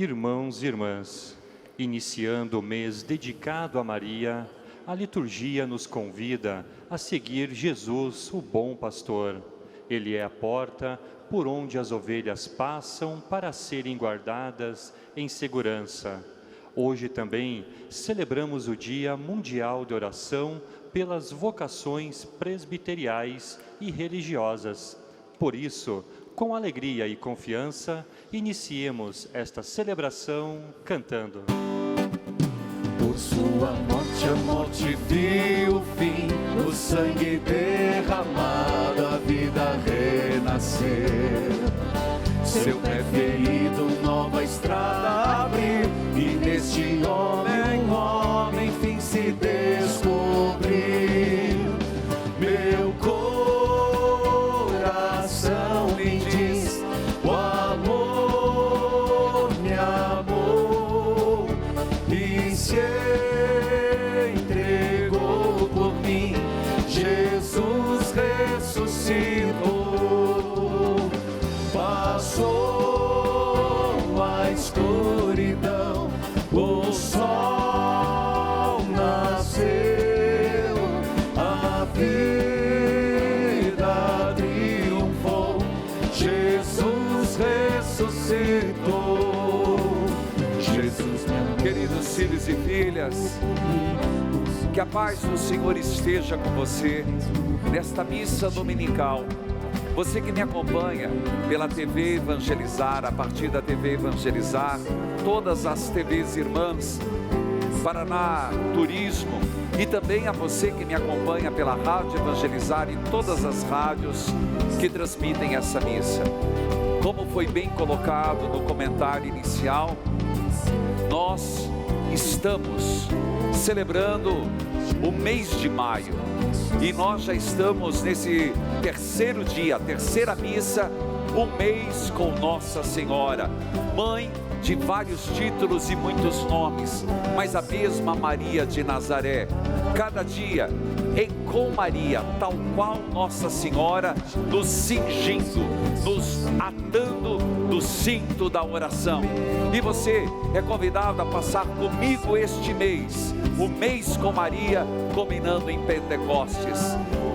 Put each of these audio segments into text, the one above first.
Irmãos e irmãs, iniciando o mês dedicado a Maria, a liturgia nos convida a seguir Jesus, o bom pastor. Ele é a porta por onde as ovelhas passam para serem guardadas em segurança. Hoje também celebramos o Dia Mundial de Oração pelas vocações presbiteriais e religiosas. Por isso, com alegria e confiança, iniciemos esta celebração cantando. Por sua morte a morte viu o fim, no sangue derramado a vida renascer. Seu pé ferido nova estrada abriu, e neste homem, enfim se descobriu. Meu coração me diz, o amor me amou e se entregou por mim. Jesus ressuscitou, passou a escuridão, o sol nasceu, a vida triunfou, Jesus ressuscitou. Jesus, Queridos filhos e filhas, que a paz do Senhor esteja com você nesta missa dominical. Você que me acompanha pela TV Evangelizar, a partir da TV Evangelizar, todas as TVs irmãs, Paraná Turismo, e também a você que me acompanha pela Rádio Evangelizar e todas as rádios que transmitem essa missa. Como foi bem colocado no comentário inicial, nós estamos celebrando o mês de maio, e nós já estamos nesse terceiro dia, terceira missa, um mês com Nossa Senhora, mãe de vários títulos e muitos nomes, mas a mesma Maria de Nazaré, cada dia com Maria, tal qual Nossa Senhora, nos cingindo, nos atando no cinto da oração. E você é convidado a passar comigo este mês, o mês com Maria, culminando em Pentecostes.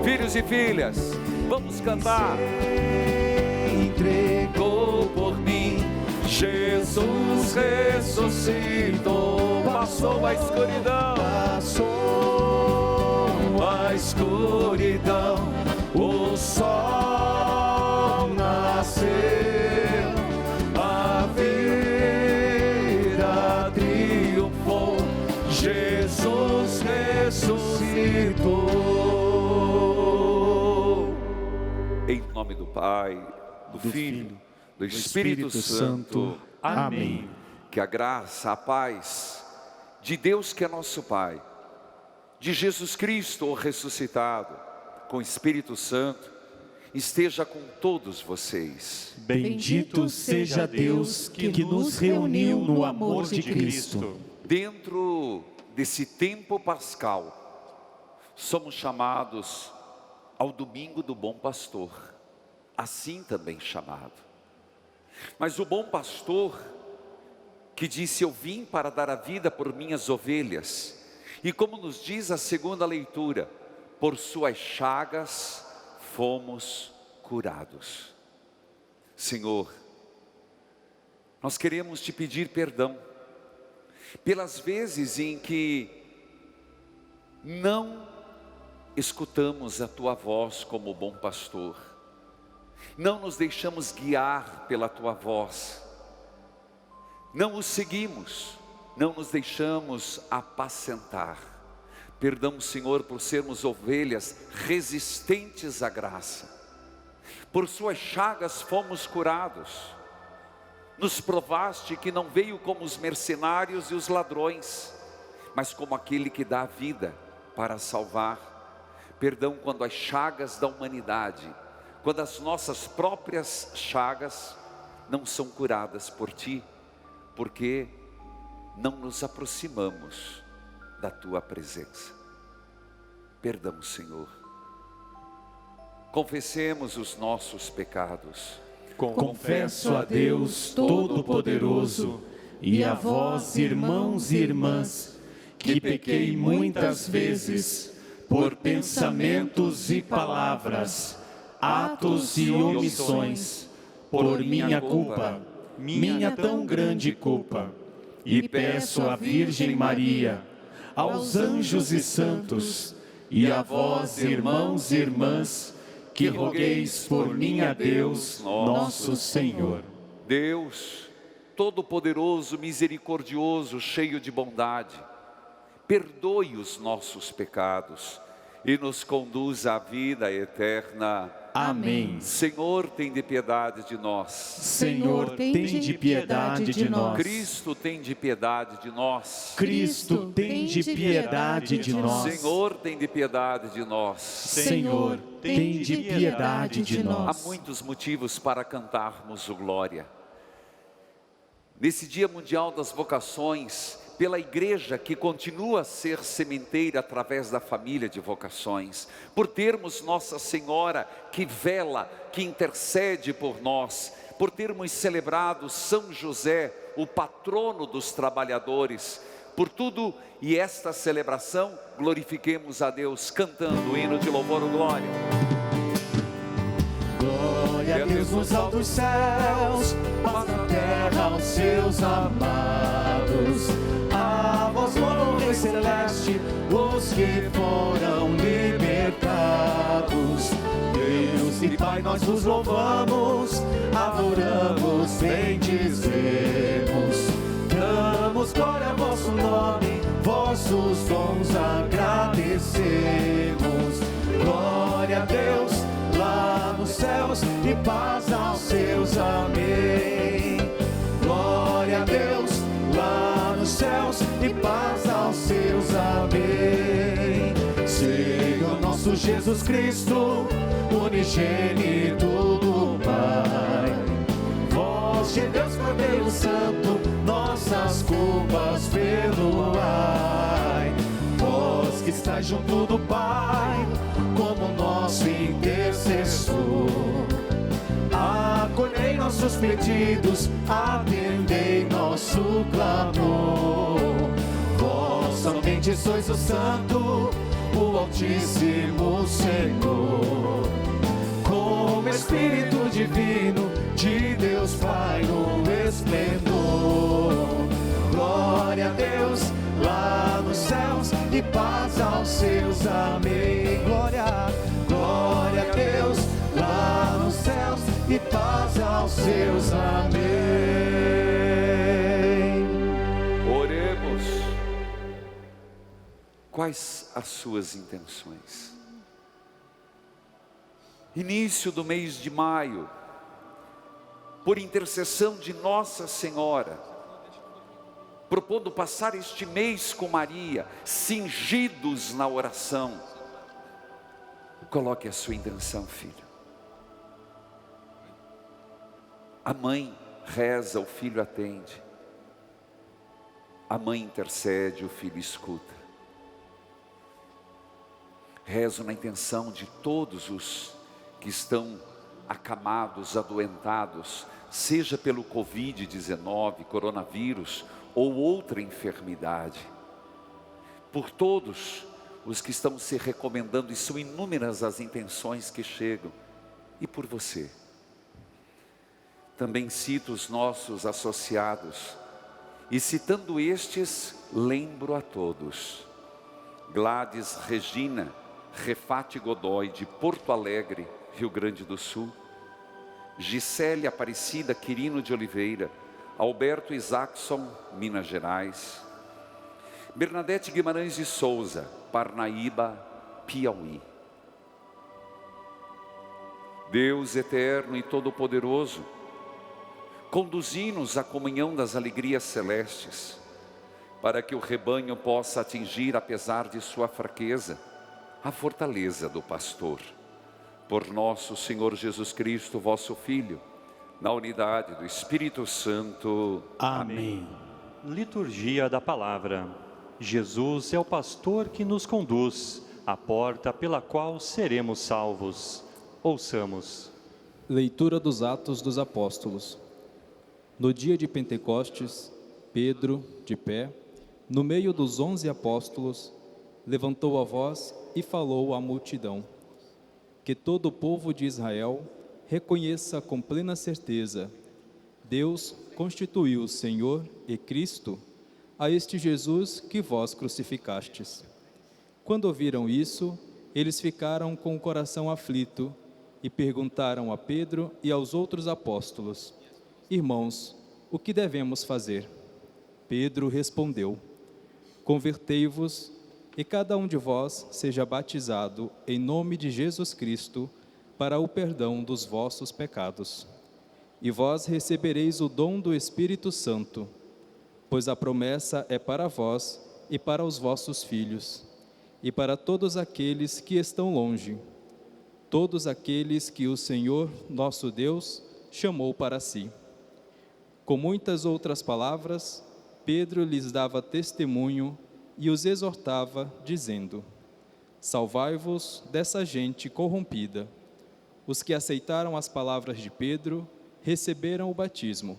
Filhos e filhas, vamos cantar. entregou por mim, Jesus ressuscitou, Passou a escuridão, passou a escuridão, o sol nasceu, a vida triunfou, Jesus ressuscitou. em nome do Pai, do Filho, do Espírito Santo. Amém. Que a graça, a paz de Deus que é nosso Pai, de Jesus Cristo, o ressuscitado, com o Espírito Santo, esteja com todos vocês. Bendito seja Deus que nos reuniu no amor de Cristo. Dentro desse tempo pascal, somos chamados ao domingo do bom pastor, assim também chamado. Mas o bom pastor que disse: eu vim para dar a vida por minhas ovelhas, e como nos diz a segunda leitura, por suas chagas fomos curados. Senhor, nós queremos te pedir perdão pelas vezes em que não escutamos a tua voz como bom pastor, não nos deixamos guiar pela tua voz, não o seguimos, não nos deixamos apacentar. Perdão, Senhor, por sermos ovelhas resistentes à graça. Por suas chagas fomos curados. Nos provaste que não veio como os mercenários e os ladrões, mas como aquele que dá a vida para salvar. Perdão quando as chagas da humanidade, quando as nossas próprias chagas não são curadas por Ti, porque não nos aproximamos da Tua presença. Perdão, Senhor. Confessemos os nossos pecados. Confesso a Deus Todo-Poderoso, e a vós, irmãos e irmãs, que pequei muitas vezes, por pensamentos e palavras, atos e omissões, por minha culpa, minha tão grande culpa. E peço à Virgem Maria, aos anjos e santos, e a vós, irmãos e irmãs, que rogueis por mim a Deus, nosso Senhor. Deus, Todo-Poderoso, Misericordioso, cheio de bondade, perdoe os nossos pecados e nos conduza à vida eterna. Amém. Senhor, tem de piedade de nós. Senhor, tem de piedade de nós. Cristo, tem de piedade de nós. Cristo, tem de piedade de nós. Senhor, tem de piedade de nós. Senhor, tem de piedade de Há nós. muitos motivos para cantarmos o glória. Nesse Dia Mundial das Vocações, pela igreja que continua a ser sementeira através da família de vocações, por termos Nossa Senhora que vela, que intercede por nós, por termos celebrado São José, o patrono dos trabalhadores, por tudo e esta celebração, glorifiquemos a Deus cantando o hino de louvor e glória. Glória a Deus nos altos céus, paz na terra aos seus amados. A vós, ó Rei Celeste, os que foram libertados. Deus e Pai, nós vos louvamos, adoramos, bendizemos. Damos glória ao vosso nome, vossos dons agradecemos. Glória a Deus lá nos céus e paz aos seus, amém. Glória a Deus lá nos céus e paz aos seus, amém. Senhor nosso Jesus Cristo, unigênito do Pai, voz de Deus, Cordeiro Santo, nossas culpas perdoai. Vós que estáis junto do Pai, como nosso intercessor, acolhei nossos pedidos, atendei nosso clamor. Vós somente sois o Santo, o Altíssimo Senhor, como Espírito Divino de Deus Pai no esplendor. Glória a Deus lá nos céus e paz aos seus, amém. Glória a Deus lá nos céus e paz aos seus, amém. Oremos. Quais as suas intenções? Início do mês de maio, por intercessão de Nossa Senhora, propondo passar este mês com Maria, cingidos na oração. Coloque a sua intenção, filho. A mãe reza, o filho atende. A mãe intercede, o filho escuta. Rezo na intenção de todos os que estão acamados, adoentados, seja pelo Covid-19, coronavírus ou outra enfermidade. Por todos os que estão se recomendando, e são inúmeras as intenções que chegam, e por você. Também cito os nossos associados, e citando estes, lembro a todos. Gladys Regina Refate Godoy, de Porto Alegre, Rio Grande do Sul. Gisele Aparecida Quirino de Oliveira, Alberto Isaacson, Minas Gerais. Bernadette Guimarães de Souza, Parnaíba, Piauí. Deus eterno e todo-poderoso, conduzi-nos à comunhão das alegrias celestes, para que o rebanho possa atingir, apesar de sua fraqueza, a fortaleza do pastor. Por nosso Senhor Jesus Cristo, vosso Filho, na unidade do Espírito Santo. Amém. Liturgia da Palavra. Jesus é o pastor que nos conduz, a porta pela qual seremos salvos. Ouçamos. Leitura dos Atos dos Apóstolos. No dia de Pentecostes, Pedro, de pé, no meio dos 11 apóstolos, levantou a voz e falou à multidão: que todo o povo de Israel reconheça com plena certeza: Deus constituiu o Senhor e Cristo a este Jesus que vós crucificastes. Quando ouviram isso, eles ficaram com o coração aflito e perguntaram a Pedro e aos outros apóstolos: Irmãos, o que devemos fazer? Pedro respondeu: Convertei-vos e cada um de vós seja batizado em nome de Jesus Cristo para o perdão dos vossos pecados. E vós recebereis o dom do Espírito Santo, pois a promessa é para vós e para os vossos filhos, e para todos aqueles que estão longe, todos aqueles que o Senhor, nosso Deus, chamou para si. Com muitas outras palavras, Pedro lhes dava testemunho e os exortava, dizendo: Salvai-vos dessa gente corrompida. Os que aceitaram as palavras de Pedro receberam o batismo.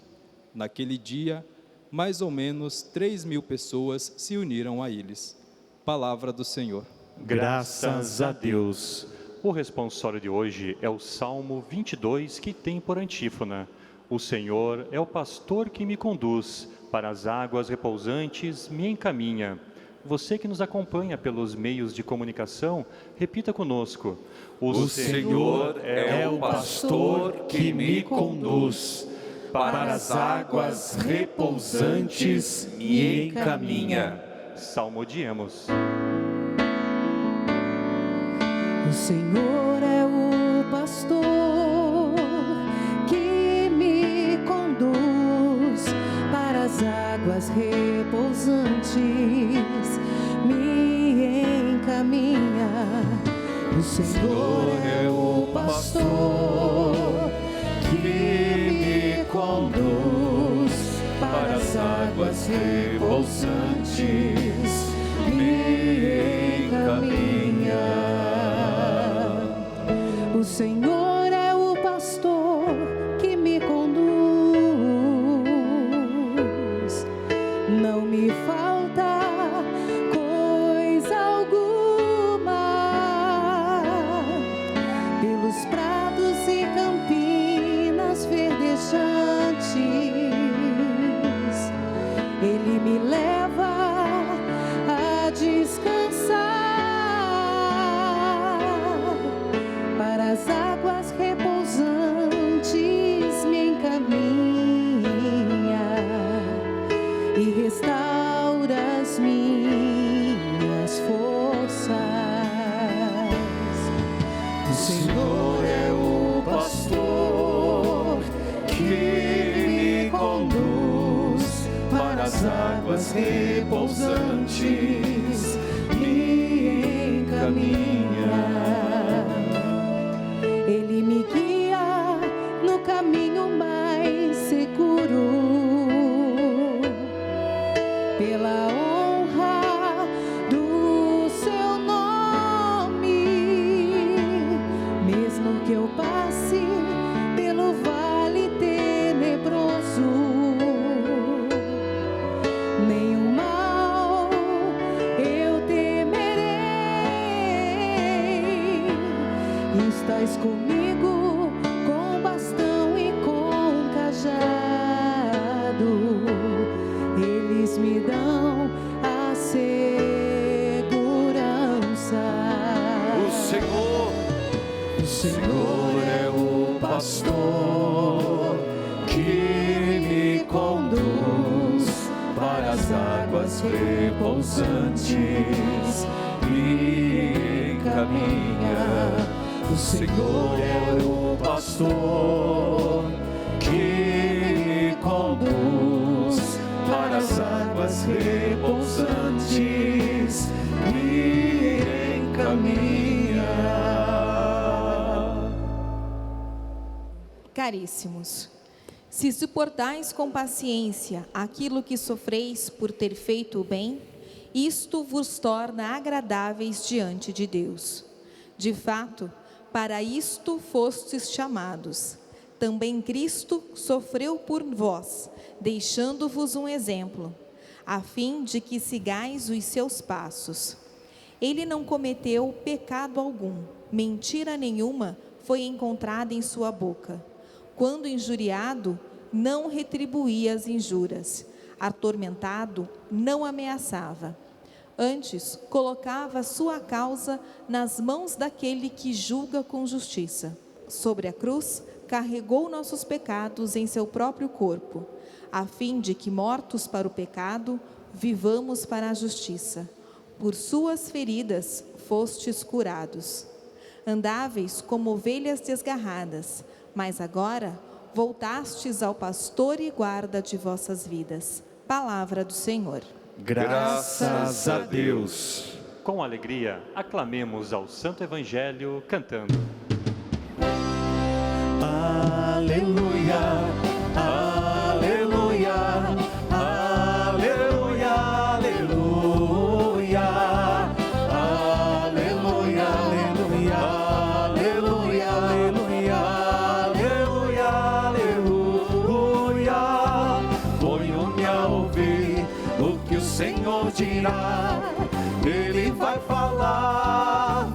Naquele dia, mais ou menos 3.000 pessoas se uniram a eles. Palavra do Senhor. Graças a Deus. O responsório de hoje é o Salmo 22, que tem por antífona: O Senhor é o pastor que me conduz, para as águas repousantes me encaminha. Você que nos acompanha pelos meios de comunicação, repita conosco: O Senhor é o pastor que me conduz, para as águas repousantes me encaminha. Salmodiemos. O Senhor é o pastor que me conduz para as águas repousantes, me encaminha. O Senhor é o pastor que me conduz para as águas repousantes, me encaminha. O Senhor é o pastor que me conduz, não me falta coisa alguma, pelos prados e campinas verdejantes, Ele me leva a descansar. Para as águas repousantes me encaminha e restaura as minhas forças. O Senhor é o pastor que me conduz para as águas repousantes, me encaminha. Ele me guia no caminho mais seguro, pela honra do seu nome. Mesmo que eu passe pelo vale tenebroso, nenhum mal eu temerei. Estás comigo com bastão e com cajado, eles me dão a segurança. O Senhor é o pastor que me conduz para as águas repousantes, me encaminha. O Senhor é o pastor que me conduz para as águas repousantes, me encaminha. Caríssimos, se suportais com paciência aquilo que sofreis por ter feito o bem, isto vos torna agradáveis diante de Deus. De fato, para isto fostes chamados. Também Cristo sofreu por vós, deixando-vos um exemplo, a fim de que sigais os seus passos. Ele não cometeu pecado algum, mentira nenhuma foi encontrada em sua boca. Quando injuriado, não retribuía as injúrias. Atormentado, não ameaçava. Antes, colocava sua causa nas mãos daquele que julga com justiça. Sobre a cruz, carregou nossos pecados em seu próprio corpo, a fim de que, mortos para o pecado, vivamos para a justiça. Por suas feridas fostes curados. Andáveis como ovelhas desgarradas, mas agora voltastes ao pastor e guarda de vossas vidas. Palavra do Senhor. Graças a Deus. Com alegria, aclamemos ao Santo Evangelho cantando. Aleluia, aleluia, aleluia, aleluia, aleluia, aleluia, aleluia, aleluia, aleluia. Ponho-me a ouvir o que o Senhor dirá. Ele vai falar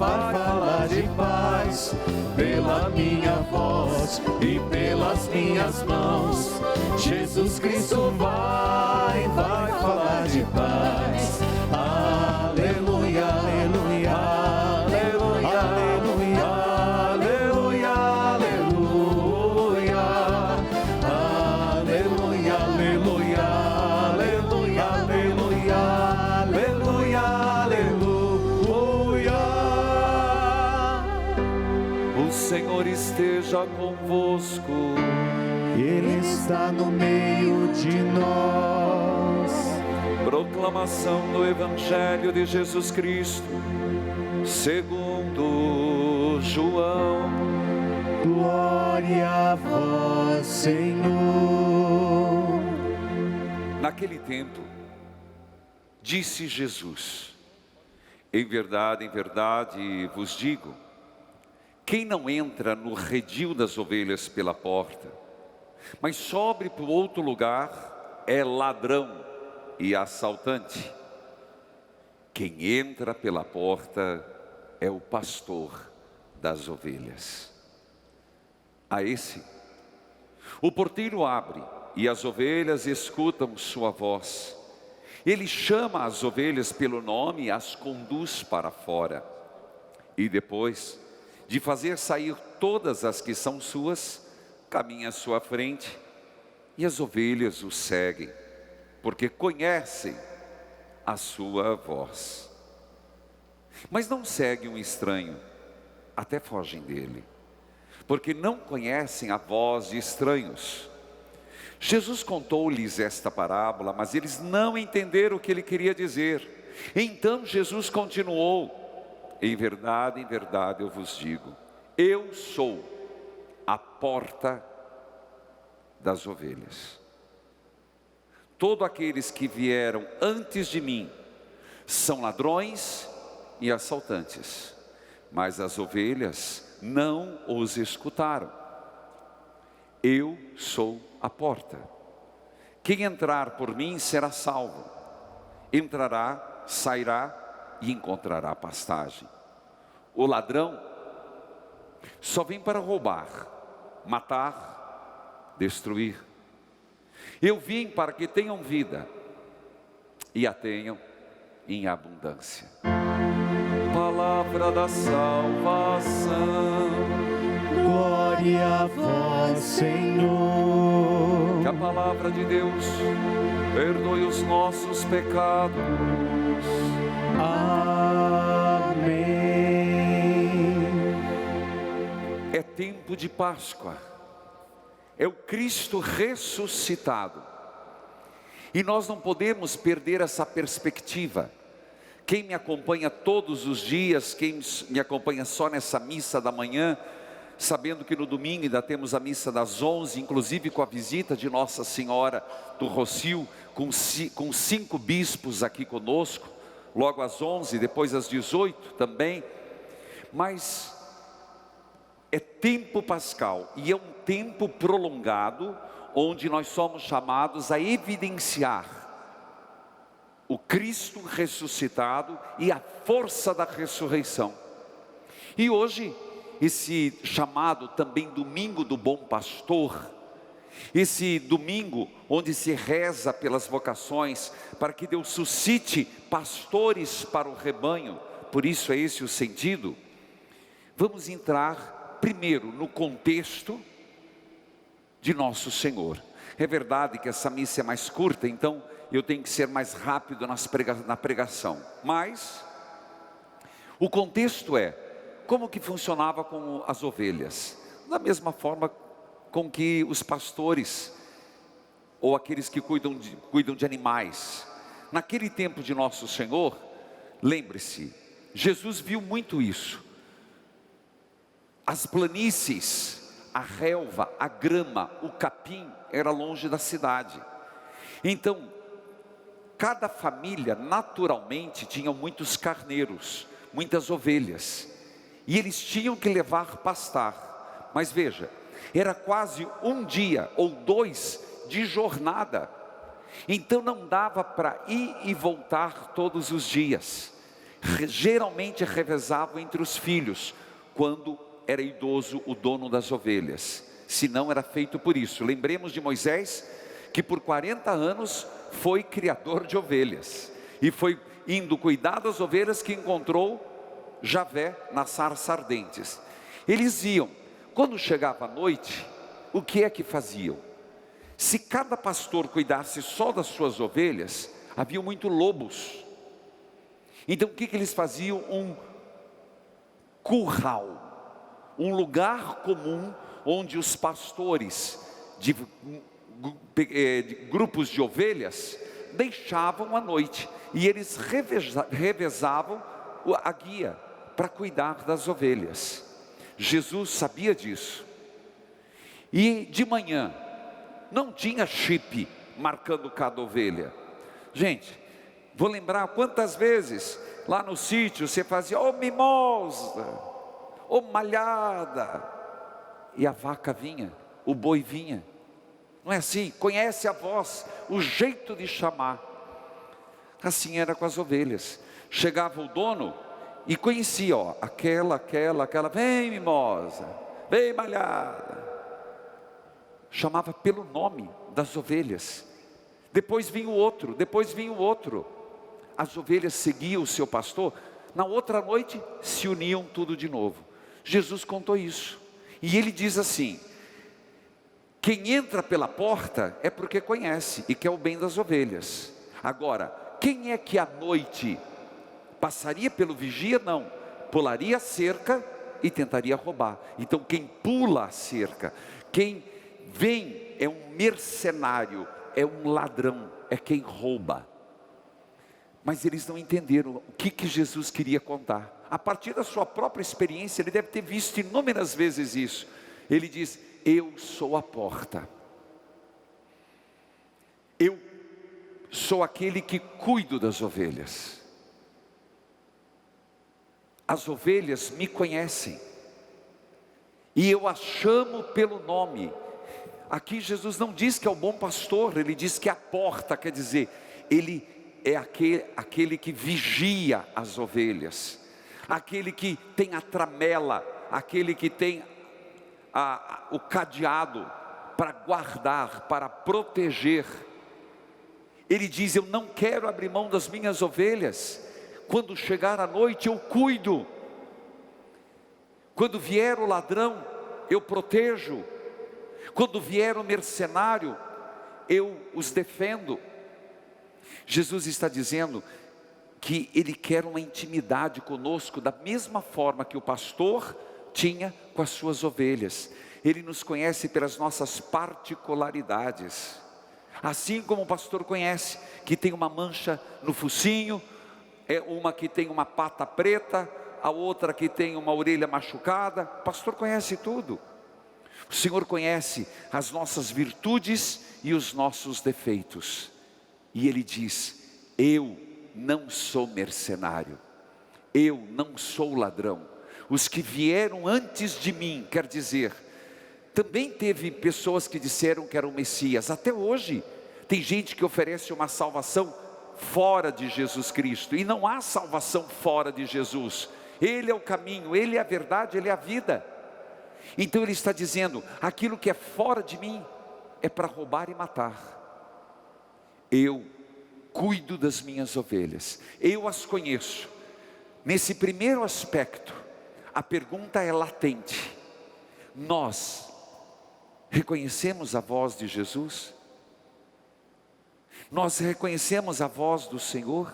de paz, pela minha voz e pelas minhas mãos. Jesus Cristo vai falar de paz. Aleluia, aleluia, aleluia, aleluia, aleluia, aleluia, aleluia, aleluia, aleluia, aleluia, aleluia, aleluia. O Senhor esteja convosco. Ele está no meio de nós. Proclamação do Evangelho de Jesus Cristo, segundo João. Glória a vós, Senhor. Naquele tempo, disse Jesus: em verdade vos digo, quem não entra no redil das ovelhas pela porta, mas sobe para o outro lugar, é ladrão e assaltante. Quem entra pela porta é o pastor das ovelhas. A esse, o porteiro abre e as ovelhas escutam sua voz. Ele chama as ovelhas pelo nome e as conduz para fora. E depois de fazer sair todas as que são suas, caminha à sua frente, e as ovelhas o seguem, porque conhecem a sua voz. Mas não seguem um estranho, até fogem dele, porque não conhecem a voz de estranhos. Jesus contou-lhes esta parábola, mas eles não entenderam o que ele queria dizer. Então Jesus continuou: em verdade eu vos digo, eu sou a porta das ovelhas. Todos aqueles que vieram antes de mim são ladrões e assaltantes, mas as ovelhas não os escutaram. Eu sou a porta. Quem entrar por mim será salvo. Entrará, sairá e encontrará pastagem. O ladrão só vem para roubar, matar, destruir. Eu vim para que tenham vida e a tenham em abundância. Palavra da salvação. Glória a vós, Senhor. Que a palavra de Deus perdoe os nossos pecados. Amém. É tempo de Páscoa. É o Cristo ressuscitado. E nós não podemos perder essa perspectiva. Quem me acompanha todos os dias, quem me acompanha só nessa missa da manhã, sabendo que no domingo ainda temos a missa das 11, inclusive com a visita de Nossa Senhora do Rocio, com 5 bispos aqui conosco, logo às 11, depois às 18 também. Mas é tempo pascal e é um tempo prolongado, onde nós somos chamados a evidenciar o Cristo ressuscitado e a força da ressurreição. E hoje, esse chamado também domingo do bom pastor, esse domingo onde se reza pelas vocações, para que Deus suscite pastores para o rebanho, por isso é esse o sentido. Vamos entrar primeiro no contexto de Nosso Senhor. É verdade que essa missa é mais curta, então eu tenho que ser mais rápido na pregação, mas o contexto é como que funcionava com as ovelhas, da mesma forma com que os pastores, ou aqueles que cuidam de animais, naquele tempo de Nosso Senhor. Lembre-se, Jesus viu muito isso, as planícies, a relva, a grama, o capim, era longe da cidade, então cada família naturalmente tinha muitos carneiros, muitas ovelhas, e eles tinham que levar pastar, mas veja, era quase um dia ou dois de jornada, então não dava para ir e voltar todos os dias, geralmente revezavam entre os filhos, quando era idoso o dono das ovelhas, se não era feito por isso. Lembremos de Moisés, que por 40 anos foi criador de ovelhas, e foi indo cuidar das ovelhas que encontrou Javé nas sarças ardentes. Eles iam, quando chegava a noite, o que é que faziam? Se cada pastor cuidasse só das suas ovelhas, havia muitos lobos, então o que eles faziam? Um curral, um lugar comum, onde os pastores de grupos de ovelhas deixavam à noite, e eles revezavam a guia para cuidar das ovelhas. Jesus sabia disso, e de manhã não tinha chip marcando cada ovelha. Gente, vou lembrar quantas vezes lá no sítio você fazia mimosa, malhada, e a vaca vinha, o boi vinha, não é assim? Conhece a voz, o jeito de chamar. Assim era com as ovelhas. Chegava o dono e conhecia, aquela, vem mimosa, vem malhada, chamava pelo nome das ovelhas. Depois vinha o outro, as ovelhas seguiam o seu pastor, na outra noite se uniam tudo de novo. Jesus contou isso, e ele diz assim: quem entra pela porta é porque conhece e quer o bem das ovelhas. Agora, quem é que à noite passaria pelo vigia? Não, pularia a cerca e tentaria roubar. Então quem pula a cerca, quem vem é um mercenário, é um ladrão, é quem rouba. Mas eles não entenderam o que Jesus queria contar. A partir da sua própria experiência, ele deve ter visto inúmeras vezes isso. Ele diz: eu sou a porta, eu sou aquele que cuido das ovelhas. As ovelhas me conhecem, e eu as chamo pelo nome. Aqui Jesus não diz que é o bom pastor, ele diz que é a porta, quer dizer, ele é aquele que vigia as ovelhas, aquele que tem a tramela, aquele que tem o cadeado para guardar, para proteger. Ele diz: eu não quero abrir mão das minhas ovelhas. Quando chegar a noite eu cuido, quando vier o ladrão eu protejo, quando vier o mercenário eu os defendo. Jesus está dizendo que Ele quer uma intimidade conosco, da mesma forma que o pastor tinha com as suas ovelhas. Ele nos conhece pelas nossas particularidades, assim como o pastor conhece que tem uma mancha no focinho, uma que tem uma pata preta, a outra que tem uma orelha machucada. O pastor conhece tudo. O Senhor conhece as nossas virtudes e os nossos defeitos, e Ele diz: eu não sou mercenário, eu não sou ladrão. os que vieram antes de mim, quer dizer, também teve pessoas que disseram que era o Messias. Até hoje, tem gente que oferece uma salvação fora de Jesus Cristo, e não há salvação fora de Jesus. Ele é o caminho, Ele é a verdade, Ele é a vida. Então Ele está dizendo, aquilo que é fora de mim, é para roubar e matar. Eu cuido das minhas ovelhas, eu as conheço. Nesse primeiro aspecto, a pergunta é latente. Nós reconhecemos a voz de Jesus? Nós reconhecemos a voz do Senhor?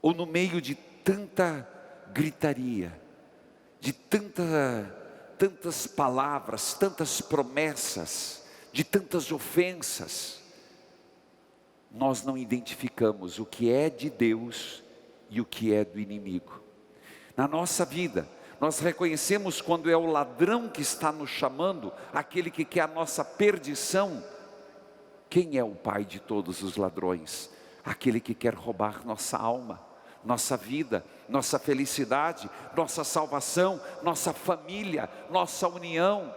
Ou no meio de tanta gritaria, de tantas palavras, tantas promessas, de tantas ofensas, nós não identificamos o que é de Deus e o que é do inimigo? Na nossa vida, nós reconhecemos quando é o ladrão que está nos chamando, aquele que quer a nossa perdição. Quem é o pai de todos os ladrões? Aquele que quer roubar nossa alma, nossa vida, nossa felicidade, nossa salvação, nossa família, nossa união.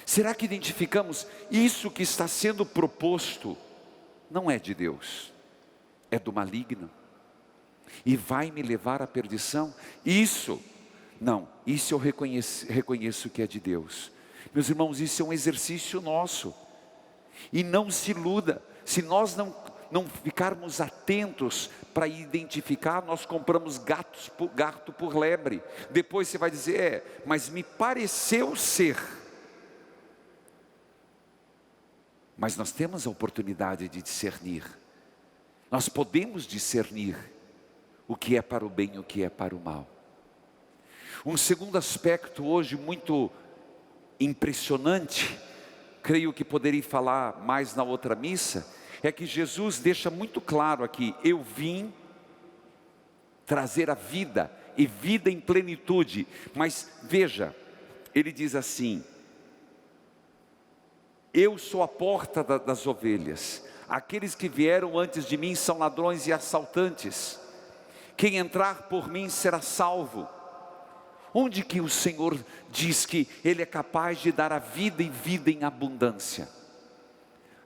Será que identificamos isso que está sendo proposto? Não é de Deus, é do maligno, e vai me levar à perdição? Isso eu reconheço que é de Deus. Meus irmãos, isso é um exercício nosso, e não se iluda, se nós não ficarmos atentos para identificar, nós compramos gato por lebre. Depois você vai dizer, mas me pareceu ser. Mas nós temos a oportunidade de discernir. Nós podemos discernir o que é para o bem e o que é para o mal. Um segundo aspecto hoje muito impressionante, creio que poderia falar mais na outra missa, é que Jesus deixa muito claro aqui: eu vim trazer a vida, e vida em plenitude. Mas veja, Ele diz assim: eu sou a porta das ovelhas, aqueles que vieram antes de mim são ladrões e assaltantes, quem entrar por mim será salvo. Onde que o Senhor diz que Ele é capaz de dar a vida e vida em abundância?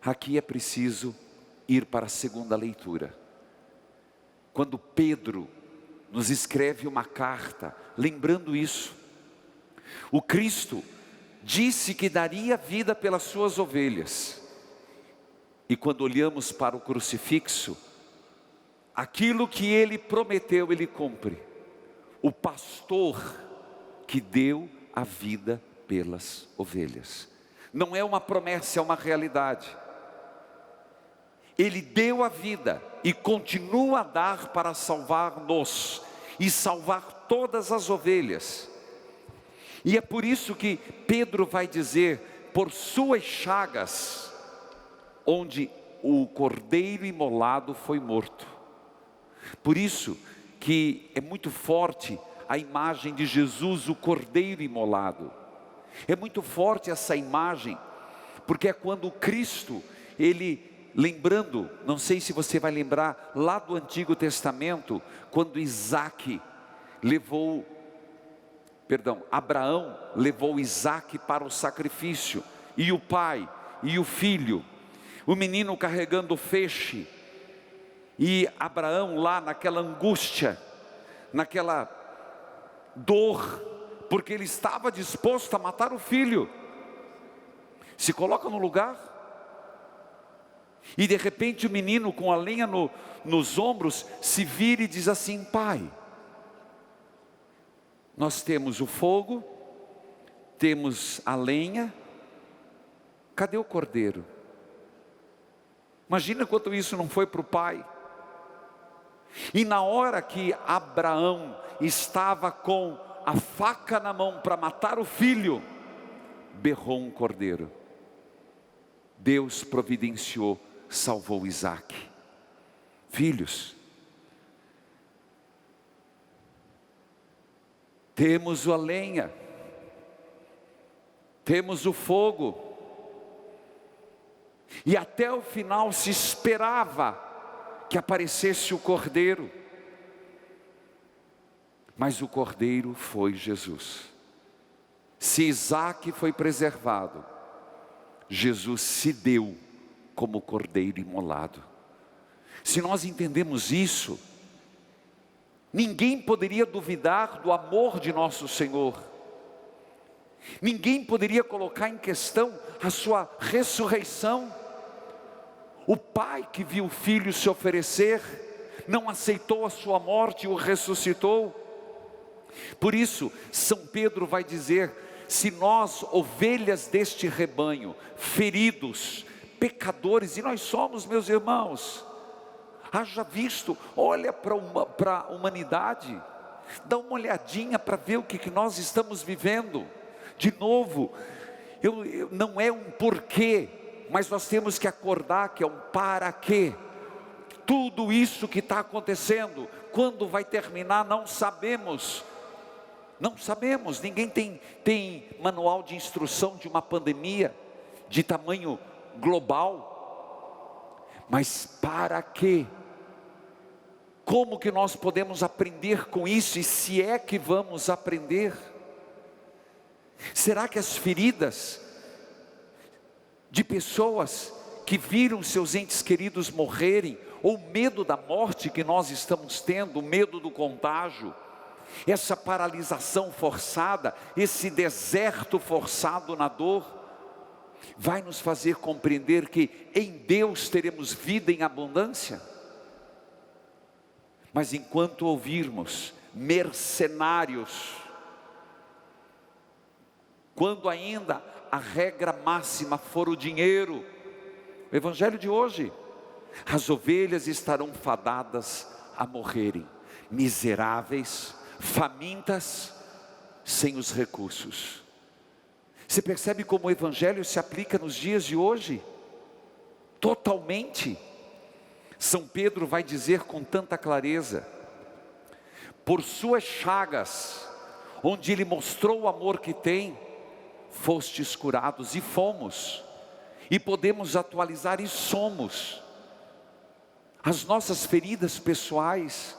Aqui é preciso ir para a segunda leitura. Quando Pedro nos escreve uma carta, lembrando isso, o Cristo disse que daria vida pelas suas ovelhas, e quando olhamos para o crucifixo, aquilo que Ele prometeu, Ele cumpre. O pastor que deu a vida pelas ovelhas, não é uma promessa, é uma realidade. Ele deu a vida e continua a dar para salvar-nos e salvar todas as ovelhas. E é por isso que Pedro vai dizer: por suas chagas, onde o cordeiro imolado foi morto. Por isso que é muito forte a imagem de Jesus, o cordeiro imolado. É muito forte essa imagem, porque é quando Cristo, Ele, lembrando, não sei se você vai lembrar, lá do Antigo Testamento, quando Abraão levou Isaque para o sacrifício, e o pai, e o filho, o menino carregando o feixe, e Abraão lá naquela angústia, naquela dor, porque ele estava disposto a matar o filho. Se coloca no lugar, e de repente o menino com a lenha nos ombros se vira e diz assim: pai, nós temos o fogo, temos a lenha, cadê o cordeiro? Imagina quanto isso não foi para o pai. E na hora que Abraão estava com a faca na mão para matar o filho, berrou um cordeiro. Deus providenciou, salvou Isaque. Filhos, temos a lenha, temos o fogo, e até o final se esperava que aparecesse o cordeiro. Mas o cordeiro foi Jesus. Se Isaac foi preservado, Jesus se deu como cordeiro imolado. Se nós entendemos isso, ninguém poderia duvidar do amor de nosso Senhor. Ninguém poderia colocar em questão a sua ressurreição. O Pai que viu o Filho se oferecer, não aceitou a sua morte e o ressuscitou. Por isso, São Pedro vai dizer: se nós, ovelhas deste rebanho, feridos, pecadores, e nós somos, meus irmãos, haja visto, olha para a humanidade, dá uma olhadinha para ver o que nós estamos vivendo. De novo, não é um porquê, mas nós temos que acordar que é um para quê. Tudo isso que está acontecendo, quando vai terminar, não sabemos. Não sabemos, ninguém tem manual de instrução de uma pandemia de tamanho global. Mas para quê? Como que nós podemos aprender com isso, e se é que vamos aprender? Será que as feridas de pessoas que viram seus entes queridos morrerem, ou o medo da morte que nós estamos tendo, o medo do contágio, essa paralisação forçada, esse deserto forçado na dor, vai nos fazer compreender que em Deus teremos vida em abundância? Mas enquanto ouvirmos mercenários, quando ainda a regra máxima for o dinheiro, o evangelho de hoje, as ovelhas estarão fadadas a morrerem, miseráveis, famintas, sem os recursos. Você percebe como o evangelho se aplica nos dias de hoje? Totalmente. São Pedro vai dizer com tanta clareza: por suas chagas, onde ele mostrou o amor que tem, fostes curados. E fomos, e podemos atualizar, e somos. As nossas feridas pessoais,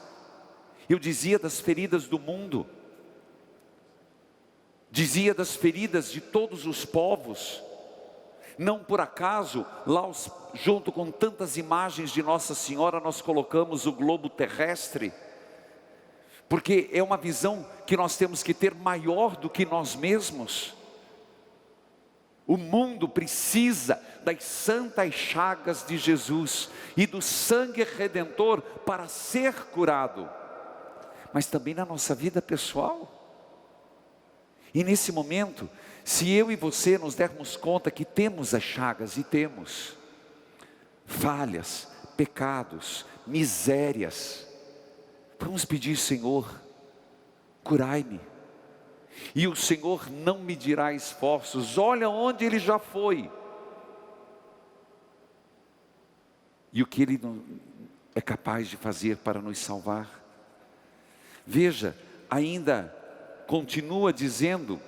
eu dizia das feridas do mundo, dizia das feridas de todos os povos. Não por acaso, lá junto com tantas imagens de Nossa Senhora, nós colocamos o globo terrestre, porque é uma visão que nós temos que ter maior do que nós mesmos. O mundo precisa das santas chagas de Jesus e do sangue redentor para ser curado, mas também na nossa vida pessoal. E nesse momento, se eu e você nos dermos conta que temos as chagas, e temos falhas, pecados, misérias, vamos pedir: Senhor, curai-me. E o Senhor não medirá esforços. Olha onde Ele já foi, e o que Ele é capaz de fazer para nos salvar. Veja, ainda continua dizendo: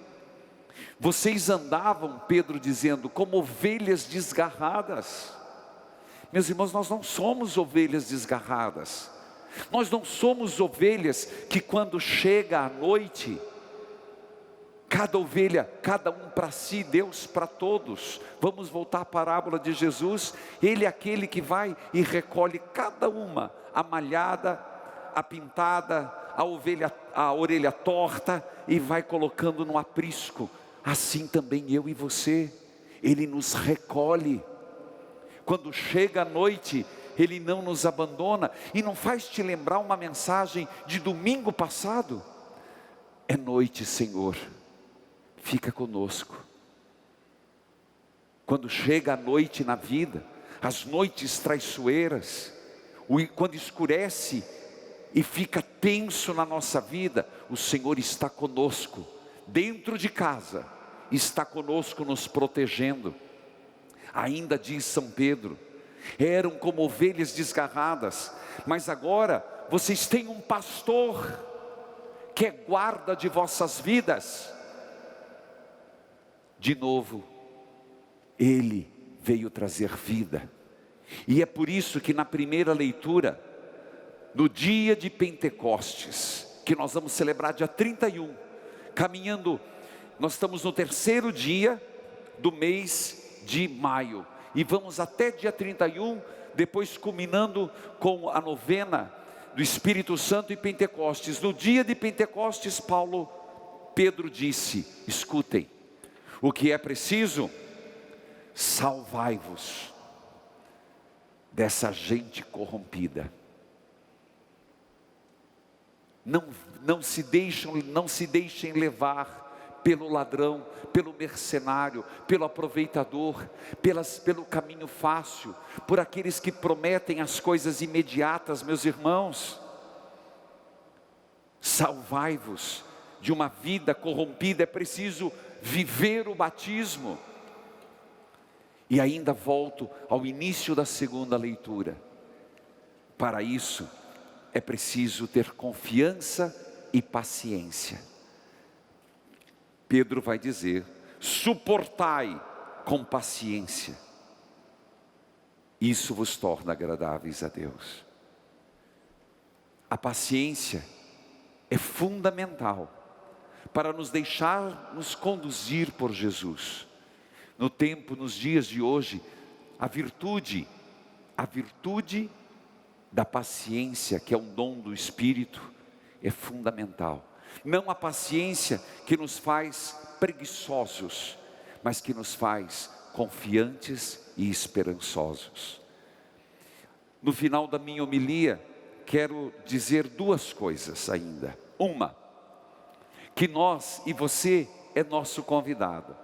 vocês andavam, Pedro dizendo, como ovelhas desgarradas. Meus irmãos, nós não somos ovelhas desgarradas. Nós não somos ovelhas que quando chega a noite, cada ovelha, cada um para si, Deus para todos. Vamos voltar à parábola de Jesus. Ele é aquele que vai e recolhe cada uma, a malhada, a pintada, a orelha torta, e vai colocando no aprisco. Assim também eu e você, Ele nos recolhe. Quando chega a noite, Ele não nos abandona. E não faz te lembrar uma mensagem de domingo passado? É noite, Senhor, fica conosco. Quando chega a noite na vida, as noites traiçoeiras, quando escurece e fica tenso na nossa vida, o Senhor está conosco, dentro de casa, está conosco nos protegendo. Ainda diz São Pedro: eram como ovelhas desgarradas, mas agora vocês têm um pastor, que é guarda de vossas vidas. De novo, Ele veio trazer vida, e é por isso que na primeira leitura, no dia de Pentecostes, que nós vamos celebrar dia 31, caminhando, nós estamos no 3º dia do mês de maio, e vamos até dia 31, depois culminando com a novena do Espírito Santo e Pentecostes. No dia de Pentecostes, Pedro disse: escutem, o que é preciso, salvai-vos dessa gente corrompida. Não se deixem levar pelo ladrão, pelo mercenário, pelo aproveitador, pelo caminho fácil, por aqueles que prometem as coisas imediatas. Meus irmãos, salvai-vos de uma vida corrompida. É preciso viver o batismo. E ainda volto ao início da segunda leitura. Para isso, é preciso ter confiança e paciência. Pedro vai dizer: suportai com paciência, isso vos torna agradáveis a Deus. A paciência é fundamental para nos deixarmos conduzir por Jesus. Nos dias de hoje, a virtude da paciência, que é um dom do Espírito, é fundamental. Não a paciência que nos faz preguiçosos, mas que nos faz confiantes e esperançosos. No final da minha homilia, quero dizer 2 coisas ainda. Uma, que nós e você é nosso convidado.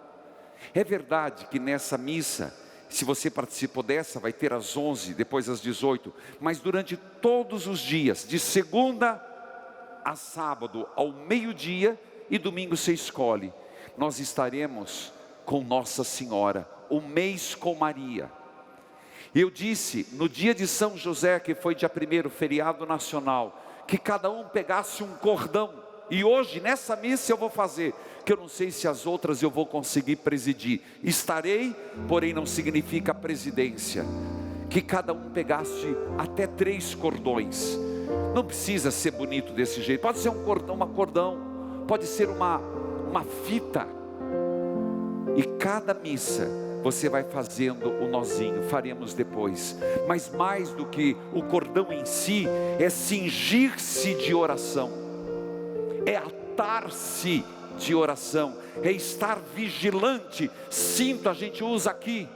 É verdade que nessa missa, se você participou dessa, vai ter às 11, depois às 18, mas durante todos os dias, de segunda a sábado, ao meio-dia, e domingo você escolhe, nós estaremos com Nossa Senhora, o mês com Maria. Eu disse, no dia de São José, que foi dia 1º, feriado nacional, que cada um pegasse um cordão, e hoje nessa missa eu vou fazer, que eu não sei se as outras eu vou conseguir presidir. Estarei, porém não significa presidência. Que cada um pegasse até 3 cordões. Não precisa ser bonito desse jeito, pode ser um cordão, pode ser uma fita. E cada missa você vai fazendo o nozinho, faremos depois. Mas mais do que o cordão em si, é cingir-se de oração, é atar-se de oração, é estar vigilante. Cinto a gente usa aqui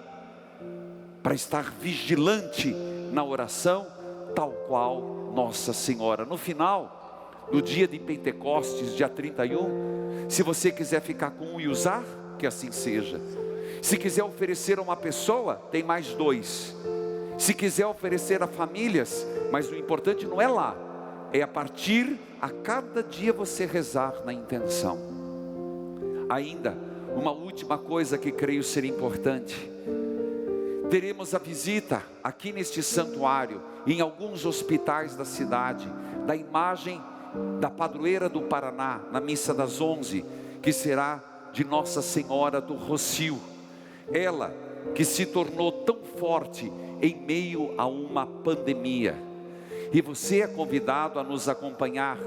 para estar vigilante na oração, tal qual Nossa Senhora. No final, no dia de Pentecostes, dia 31, se você quiser ficar com um e usar, que assim seja. Se quiser oferecer a uma pessoa, tem mais 2. Se quiser oferecer a famílias, mas o importante não é lá, é a partir a cada dia você rezar na intenção. Ainda uma última coisa que creio ser importante: teremos a visita aqui neste santuário, em alguns hospitais da cidade, da imagem da padroeira do Paraná, na missa das 11, que será de Nossa Senhora do Rocio. Ela que se tornou tão forte em meio a uma pandemia. E você é convidado a nos acompanhar.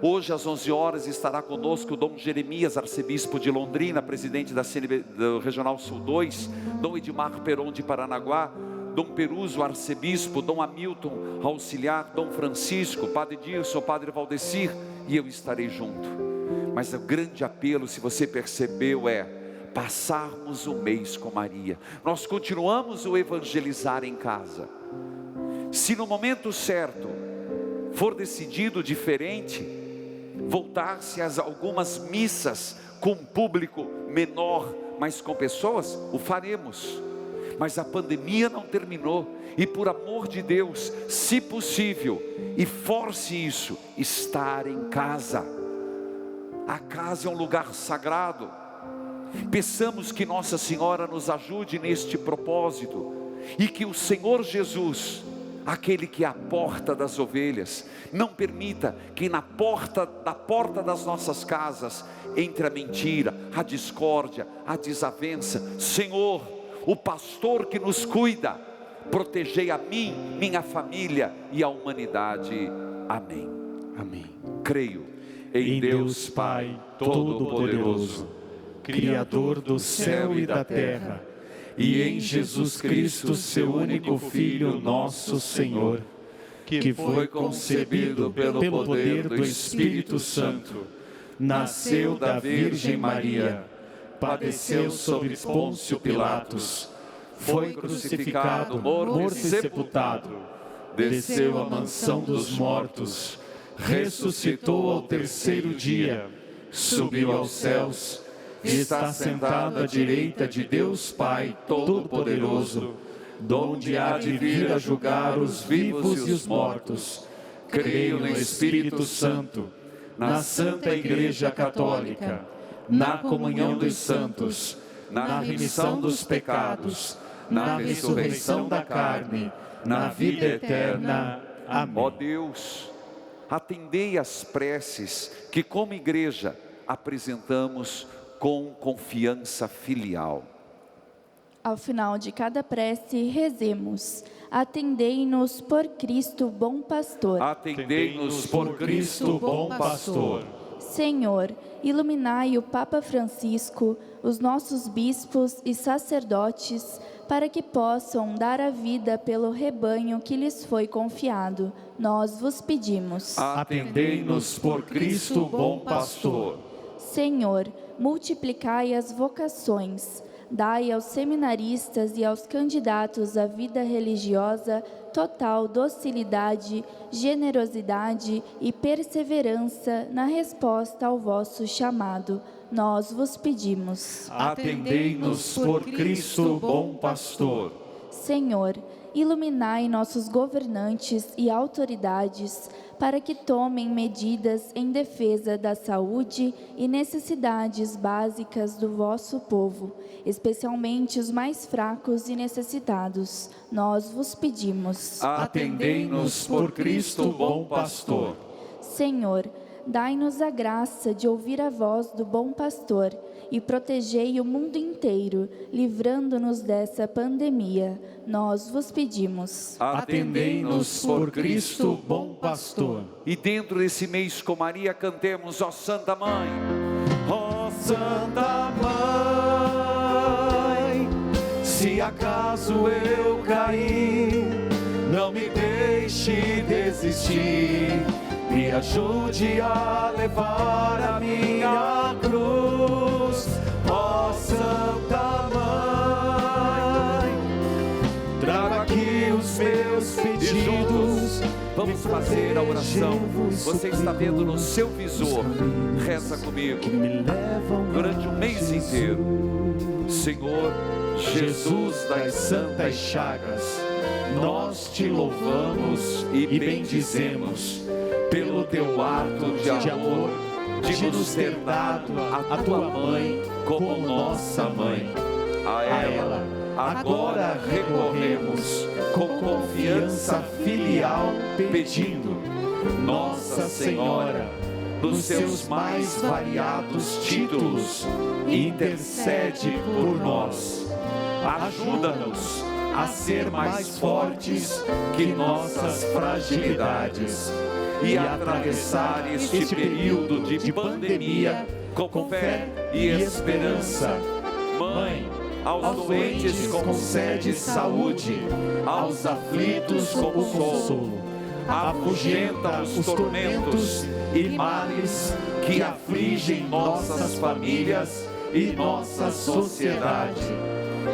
Hoje às 11 horas estará conosco Dom Jeremias, arcebispo de Londrina, presidente do Regional Sul 2, Dom Edmar Peron de Paranaguá, Dom Peruso, arcebispo, Dom Hamilton, auxiliar, Dom Francisco, Padre Dilson, Padre Valdecir, e eu estarei junto. Mas o grande apelo, se você percebeu, é passarmos o mês com Maria. Nós continuamos o evangelizar em casa. Se no momento certo for decidido diferente, voltar-se a algumas missas com público menor, mas com pessoas, o faremos. Mas a pandemia não terminou, e por amor de Deus, se possível, e force isso, estar em casa. A casa é um lugar sagrado. Peçamos que Nossa Senhora nos ajude neste propósito, e que o Senhor Jesus, aquele que é a porta das ovelhas, não permita que da porta das nossas casas entre a mentira, a discórdia, a desavença. Senhor, o pastor que nos cuida, protegei a mim, minha família e a humanidade. Amém. Amém. Creio em Deus Pai Todo-Poderoso, Criador do céu e da terra, e em Jesus Cristo, seu único Filho, nosso Senhor, que foi concebido pelo poder do Espírito Santo, nasceu da Virgem Maria, padeceu sob Pôncio Pilatos, foi crucificado, morto e sepultado, desceu à mansão dos mortos, ressuscitou ao terceiro dia, subiu aos céus, está sentado à direita de Deus Pai Todo-Poderoso, donde há de vir a julgar os vivos e os mortos. Creio no Espírito Santo, na Santa Igreja Católica, na comunhão dos santos, na remissão dos pecados, na ressurreição da carne, na vida eterna. Amém. Ó Deus, atendei as preces que como igreja apresentamos com confiança filial. Ao final de cada prece, rezemos: atendei-nos por Cristo, bom pastor. Atendei-nos por Cristo, bom pastor. Senhor, iluminai o Papa Francisco, os nossos bispos e sacerdotes, para que possam dar a vida pelo rebanho que lhes foi confiado. Nós vos pedimos. Atendei-nos por Cristo, bom pastor. Senhor, multiplicai as vocações, dai aos seminaristas e aos candidatos à vida religiosa total docilidade, generosidade e perseverança na resposta ao vosso chamado. Nós vos pedimos. Atendei-nos por Cristo, bom pastor. Senhor, iluminai nossos governantes e autoridades para que tomem medidas em defesa da saúde e necessidades básicas do vosso povo, especialmente os mais fracos e necessitados. Nós vos pedimos. Atendei-nos por Cristo, bom pastor. Senhor, dai-nos a graça de ouvir a voz do bom pastor e protegei o mundo inteiro, livrando-nos dessa pandemia. Nós vos pedimos. Atendei-nos por Cristo, bom pastor. E dentro desse mês com Maria cantemos: ó Santa Mãe. Ó Santa Mãe, se acaso eu cair, não me deixe desistir. Me ajude a levar a minha cruz, ó Santa Mãe. Traga aqui os meus pedidos. Vamos fazer a oração. Você está vendo no seu visor. Reza comigo durante um mês inteiro. Senhor Jesus das Santas Chagas, nós te louvamos e bendizemos pelo teu ato de amor, de nos ter dado a tua mãe como nossa mãe. A ela agora recorremos com confiança filial, pedindo: Nossa Senhora, nos seus mais variados títulos, intercede por nós. Ajuda-nos a ser mais fortes que nossas fragilidades e atravessar este período de pandemia com fé e esperança. Mãe, aos doentes concede saúde, aos aflitos consolo, afugenta os tormentos e males que afligem nossas famílias e nossa sociedade.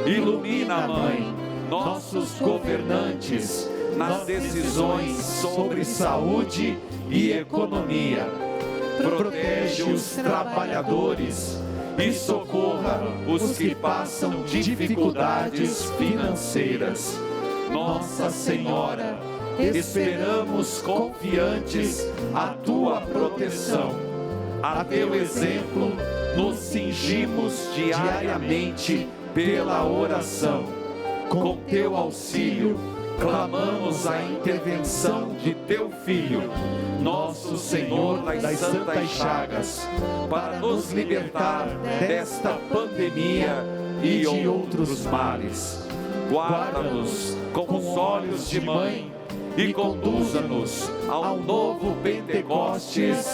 Ilumina, Mãe, nossos governantes nas decisões sobre saúde e economia. Protege os trabalhadores e socorra os que passam dificuldades financeiras. Nossa Senhora, esperamos confiantes a tua proteção. A teu exemplo, nos cingimos diariamente pela oração. Com teu auxílio, clamamos a intervenção de teu Filho, nosso Senhor das Santas Chagas, para nos libertar desta pandemia e de outros males. Guarda-nos com os olhos de mãe e conduza-nos ao novo Pentecostes.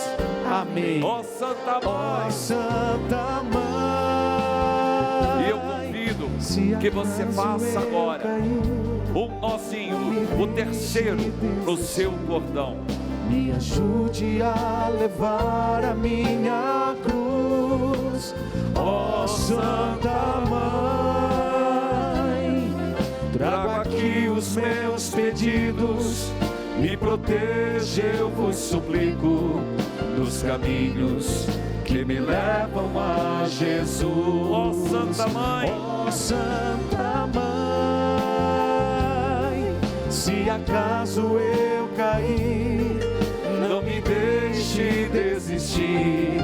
Amém. Ó Santa Mãe, Santa Mãe, e eu convido que você faça agora um nozinho, o terceiro no seu cordão. me ajude a levar a minha cruz, ó Santa Mãe. Trago aqui os meus pedidos, me proteja, eu vos suplico, nos caminhos que me levam a Jesus. Ó Santa Mãe, ó Santa Mãe, se acaso eu cair, não me deixe desistir,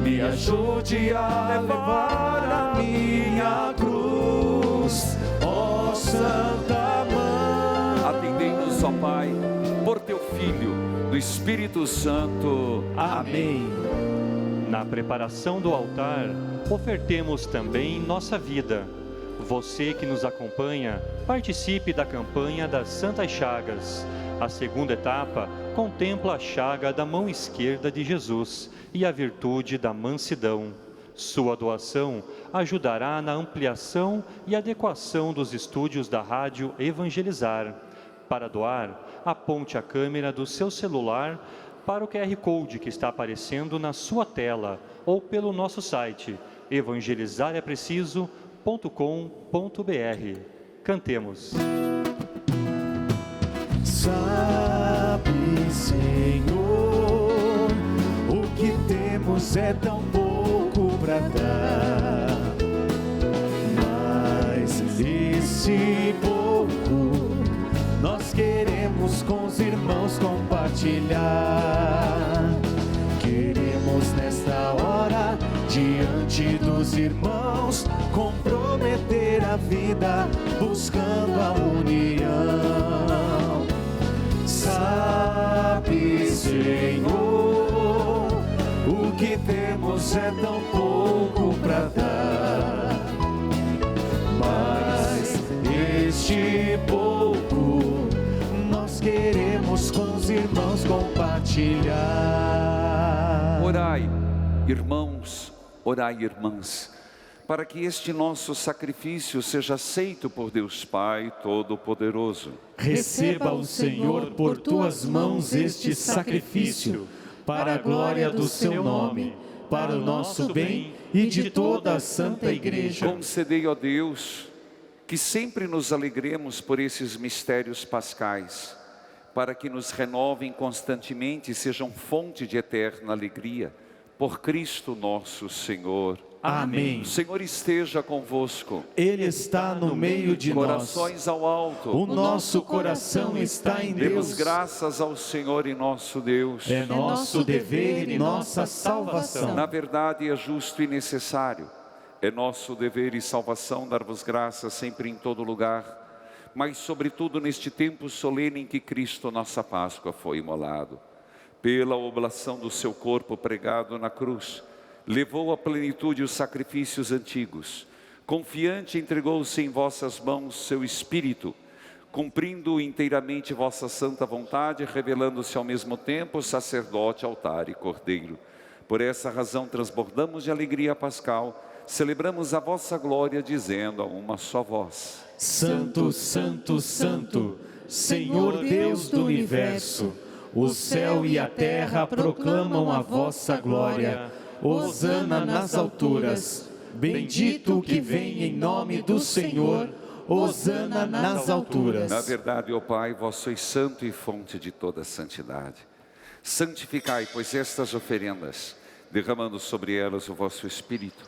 me ajude a levar a minha cruz, ó Santa Mãe. atendei-nos, ó Pai, por teu Filho, do Espírito Santo. Amém. Na preparação do altar, ofertemos também nossa vida. Você que nos acompanha, participe da campanha das Santas Chagas. A segunda etapa contempla a chaga da mão esquerda de Jesus e a virtude da mansidão. Sua doação ajudará na ampliação e adequação dos estúdios da Rádio Evangelizar. Para doar, aponte a câmera do seu celular para o QR Code que está aparecendo na sua tela ou pelo nosso site evangelizarepreciso.com.br. Cantemos. Sabe, Senhor, o que temos é tão pouco para dar, mas esse pouco nós queremos com os irmãos compartilhar. Queremos nesta hora, diante dos irmãos, comprometer a vida, buscando a união. Sabe, Senhor, o que temos é tão pouco para dar, mas este pouco nós queremos com os irmãos compartilhar. Orai, irmãos, orai, irmãs, para que este nosso sacrifício seja aceito por Deus Pai Todo-Poderoso. Receba o Senhor por tuas mãos este sacrifício, para a glória do seu nome, para o nosso bem e de toda a Santa Igreja. Concedei, ó Deus, que sempre nos alegremos por esses mistérios pascais, para que nos renovem constantemente e sejam fonte de eterna alegria. Por Cristo nosso Senhor. Amém. O Senhor esteja convosco. Ele está no meio de nós. Corações ao alto. O nosso coração está em Demos Deus. graças ao Senhor e nosso Deus. É nosso dever e nossa salvação. Na verdade é justo e necessário. É nosso dever e salvação dar-vos graças sempre em todo lugar, mas sobretudo neste tempo solene em que Cristo, nossa Páscoa, foi imolado. Pela oblação do seu corpo pregado na cruz, levou à plenitude os sacrifícios antigos. Confiante entregou-se em vossas mãos seu Espírito, cumprindo inteiramente vossa santa vontade, revelando-se ao mesmo tempo sacerdote, altar e cordeiro. Por essa razão transbordamos de alegria pascal, celebramos a vossa glória, dizendo a uma só voz: Santo, Santo, Santo, Senhor Deus do Universo, o céu e a terra proclamam a vossa glória. Hosana nas alturas, bendito o que vem em nome do Senhor. Hosana nas alturas. Na verdade, ó Pai, vós sois santo e fonte de toda santidade. Santificai, pois, estas oferendas, derramando sobre elas o vosso Espírito,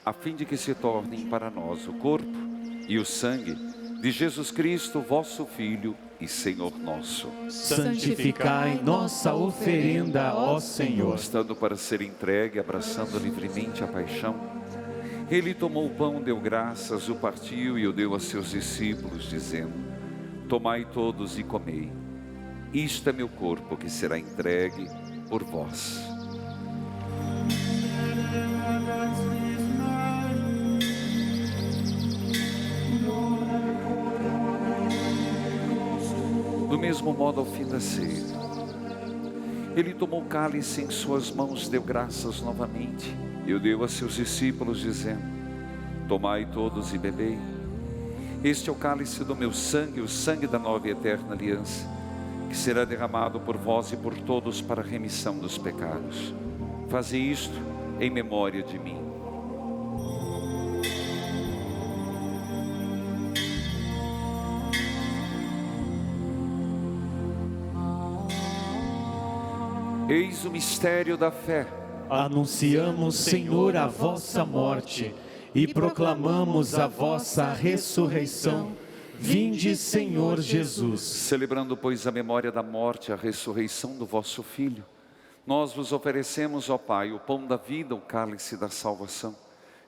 a fim de que se tornem para nós o corpo e o sangue de Jesus Cristo, vosso Filho e Senhor nosso. Santificai nossa oferenda, ó Senhor. Estando para ser entregue, abraçando livremente a paixão, ele tomou o pão, deu graças, o partiu e o deu a seus discípulos, dizendo: tomai todos e comei. Isto é meu corpo que será entregue por vós. Do mesmo modo, ao fim da ceia, ele tomou o cálice em suas mãos, deu graças novamente e o deu a seus discípulos, dizendo: tomai todos e bebei. Este é o cálice do meu sangue, o sangue da nova e eterna aliança, que será derramado por vós e por todos para a remissão dos pecados. Fazei isto em memória de mim. Eis o mistério da fé. Anunciamos, Senhor, a vossa morte e proclamamos a vossa ressurreição. Vinde, Senhor Jesus. Celebrando, pois, a memória da morte e a ressurreição do vosso Filho, nós vos oferecemos, ó Pai, o pão da vida, o cálice da salvação.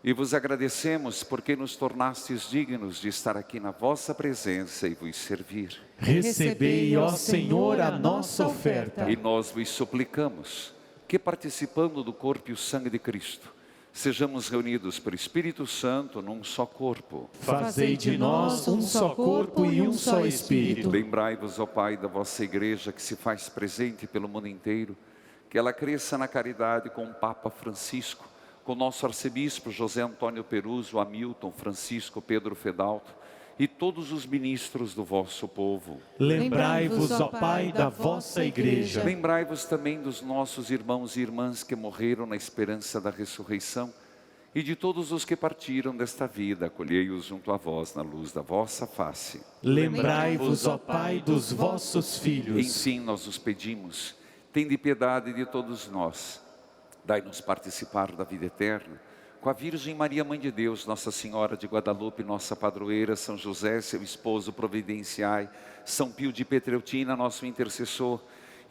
E vos agradecemos porque nos tornastes dignos de estar aqui na vossa presença e vos servir. Recebei, ó Senhor, a nossa oferta. E nós vos suplicamos que, participando do corpo e o sangue de Cristo, sejamos reunidos pelo Espírito Santo num só corpo. Fazei de nós um só corpo e um só Espírito. Lembrai-vos, ó Pai, da vossa Igreja que se faz presente pelo mundo inteiro, que ela cresça na caridade com o Papa Francisco, com o nosso arcebispo José Antônio Peruso, Hamilton, Francisco, Pedro Fedalto e todos os ministros do vosso povo. Lembrai-vos, ó Pai, da vossa Igreja. Lembrai-vos também dos nossos irmãos e irmãs que morreram na esperança da ressurreição e de todos os que partiram desta vida. Acolhei-os junto a vós na luz da vossa face. Lembrai-vos, ó Pai, dos vossos filhos. Enfim, nós os pedimos, tende piedade de todos nós. Dai-nos participar da vida eterna, com a Virgem Maria, Mãe de Deus, Nossa Senhora de Guadalupe, nossa padroeira, São José, seu esposo, providenciai, São Pio de Petreutina, nosso intercessor,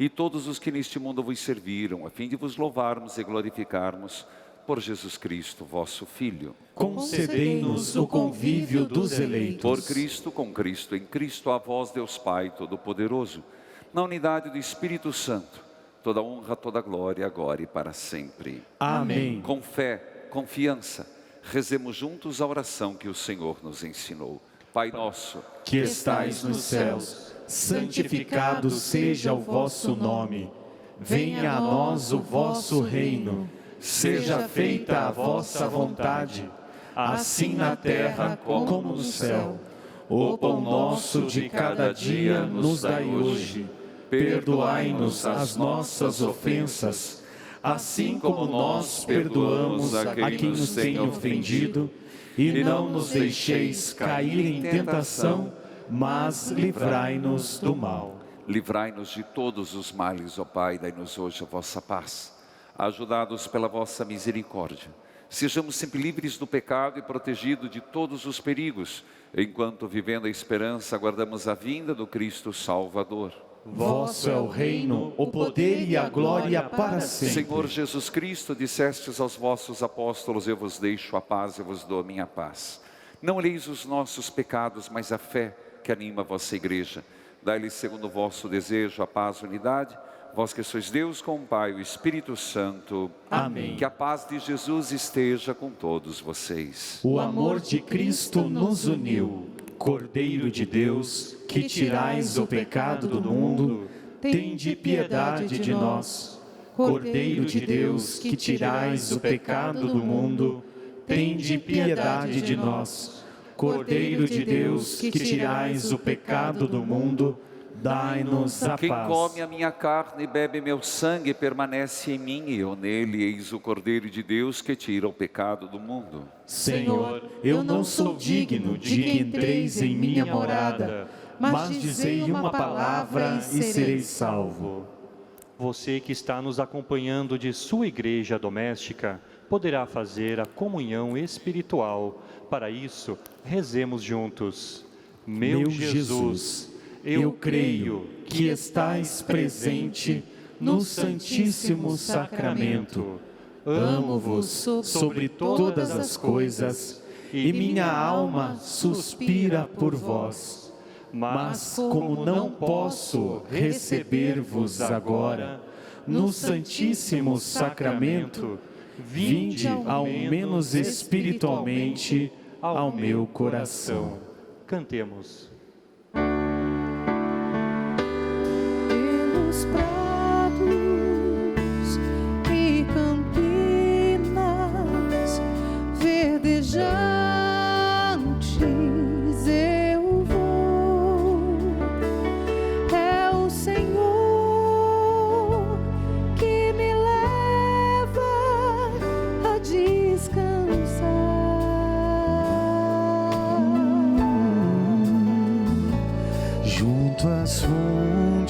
e todos os que neste mundo vos serviram, a fim de vos louvarmos e glorificarmos, por Jesus Cristo, vosso Filho. Concedei-nos o convívio dos eleitos. Por Cristo, com Cristo, em Cristo, a vós, Deus Pai Todo-Poderoso, na unidade do Espírito Santo, toda honra, toda glória, agora e para sempre. Amém. Com fé, confiança, rezemos juntos a oração que o Senhor nos ensinou. Pai nosso, que estais nos céus, santificado seja o vosso nome. Venha a nós o vosso reino. Seja feita a vossa vontade, assim na terra como no céu. O pão nosso de cada dia nos dai hoje. Perdoai-nos as nossas ofensas, assim como nós perdoamos a quem nos tem ofendido, e não nos deixeis cair em tentação, mas livrai-nos do mal. Livrai-nos de todos os males, ó Pai, dai-nos hoje a vossa paz. Ajudados pela vossa misericórdia, sejamos sempre livres do pecado e protegidos de todos os perigos, enquanto, vivendo a esperança, aguardamos a vinda do Cristo Salvador. Vosso é o reino, o poder e a glória para sempre. Senhor Jesus Cristo, dissestes aos vossos apóstolos: eu vos deixo a paz, eu vos dou a minha paz. Não olheis os nossos pecados, mas a fé que anima a vossa Igreja. Dai-lhes, segundo o vosso desejo, a paz e unidade. Vós que sois Deus com o Pai e o Espírito Santo. Amém. Que a paz de Jesus esteja com todos vocês. O amor de Cristo nos uniu. Cordeiro de Deus, que tirais o pecado do mundo, tende piedade de nós. Cordeiro de Deus, que tirais o pecado do mundo, tende piedade de nós. Cordeiro de Deus, que tirais o pecado do mundo, dai-nos a paz. Quem come a minha carne e bebe meu sangue permanece em mim e eu nele. Eis o Cordeiro de Deus que tira o pecado do mundo. Senhor, eu não sou digno de que entreis em minha morada, mas dizei uma palavra e serei salvo. Você que está nos acompanhando de sua igreja doméstica, poderá fazer a comunhão espiritual. Para isso, rezemos juntos. Meu Jesus, eu creio que estais presente no Santíssimo Sacramento. Amo-vos sobre todas as coisas e minha alma suspira por vós. Mas como não posso receber-vos agora no Santíssimo Sacramento, vinde ao menos espiritualmente ao meu coração. Cantemos.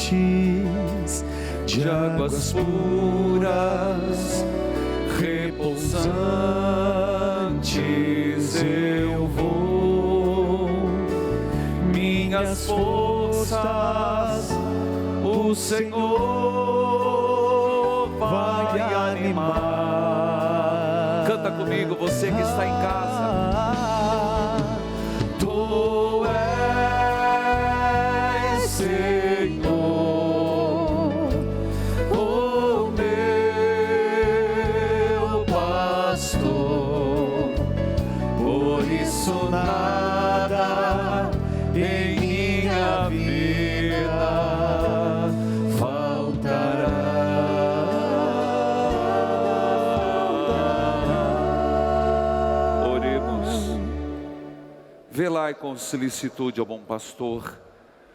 correntes de águas puras, repousantes eu vou. Minhas forças o Senhor vai animar. Canta comigo, você que está em casa. Tu és Senhor, o meu pastor, por isso nada em minha vida faltará. Oremos. Velai com solicitude ao bom pastor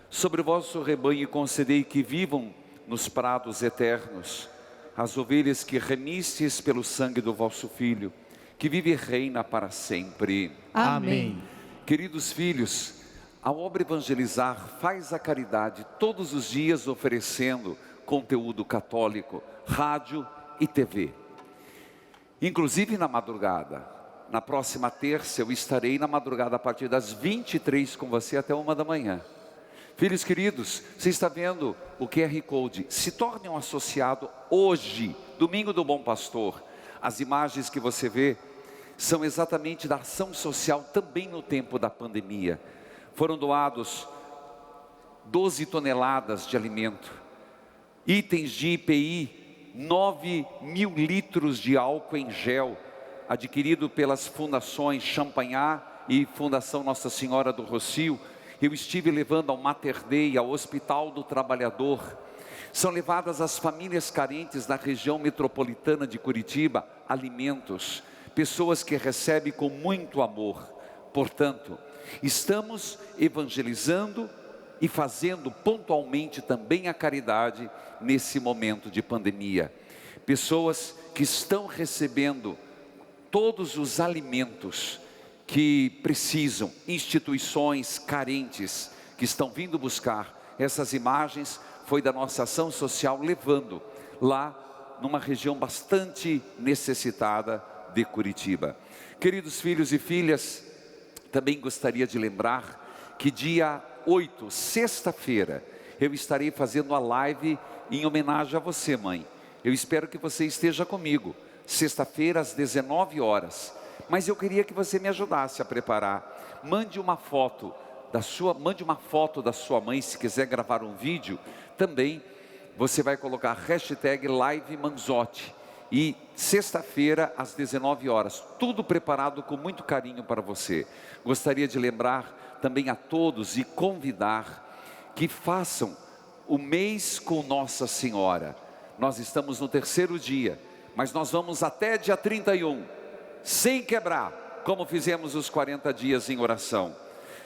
sobre o vosso rebanho e concedei que vivam nos prados eternos as ovelhas que remistes pelo sangue do vosso Filho, que vive e reina para sempre. Amém. Queridos filhos, a obra Evangelizar faz a caridade todos os dias oferecendo conteúdo católico, rádio e TV. Inclusive na madrugada. Na próxima terça eu estarei na madrugada a partir das 23 com você até 1 da manhã. Filhos queridos, você está vendo o QR Code? Se torne um associado hoje, domingo do Bom Pastor. As imagens que você vê são exatamente da ação social também no tempo da pandemia. Foram doados 12 toneladas de alimento, itens de IPI, 9.000 litros de álcool em gel, adquirido pelas fundações Champagnat e Fundação Nossa Senhora do Rocio. Eu estive levando ao Mater Dei, ao Hospital do Trabalhador. São levadas às famílias carentes da região metropolitana de Curitiba alimentos, pessoas que recebem com muito amor. Portanto, estamos evangelizando e fazendo pontualmente também a caridade nesse momento de pandemia. Pessoas que estão recebendo todos os alimentos que precisam, instituições carentes que estão vindo buscar. Essas imagens foi da nossa ação social levando lá numa região bastante necessitada de Curitiba. Queridos filhos e filhas, também gostaria de lembrar que dia 8, sexta-feira, eu estarei fazendo a live em homenagem a você, mãe. Eu espero que você esteja comigo. Sexta-feira às 19 horas. Mas eu queria que você me ajudasse a preparar. Mande uma foto da sua mãe, se quiser gravar um vídeo. Também você vai colocar hashtag Live Manzotti. E sexta-feira às 19 horas, tudo preparado com muito carinho para você. Gostaria de lembrar também a todos e convidar que façam o mês com Nossa Senhora. Nós estamos no 3º dia, mas nós vamos até dia 31, sem quebrar, como fizemos os 40 dias em oração.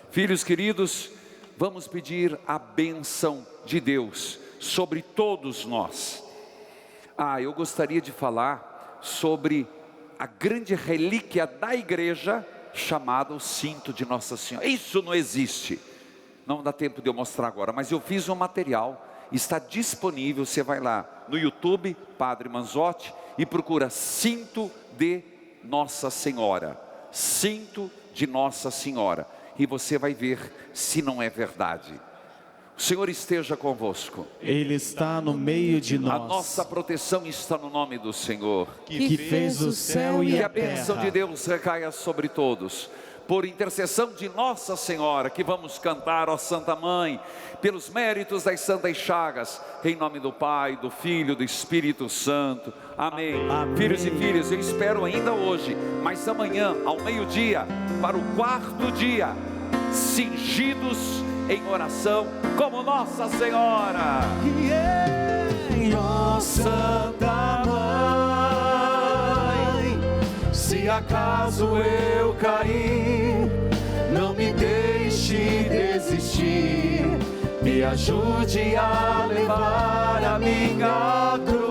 Filhos queridos, vamos pedir a bênção de Deus sobre todos nós. Eu gostaria de falar sobre a grande relíquia da igreja, chamada o cinto de Nossa Senhora. Isso não existe, não dá tempo de eu mostrar agora, mas eu fiz um material, está disponível. Você vai lá no YouTube, Padre Manzotti, e procura cinto de Nossa Senhora, cinto de Nossa Senhora, e você vai ver se não é verdade. O Senhor esteja convosco. Ele está no meio de nós. A nossa proteção está no nome do Senhor, que fez o céu e que a a bênção terra. de Deus recaia sobre todos. Por intercessão de Nossa Senhora, que vamos cantar, ó Santa Mãe, pelos méritos das Santas Chagas, em nome do Pai, do Filho e do Espírito Santo. Amém. Amém. Filhos e filhas, eu espero ainda hoje, mas amanhã, ao meio-dia, para o 4º dia, cingidos em oração, como Nossa Senhora. Ó Santa Mãe, se acaso eu cair, não me deixe desistir, me ajude a levar a minha cruz.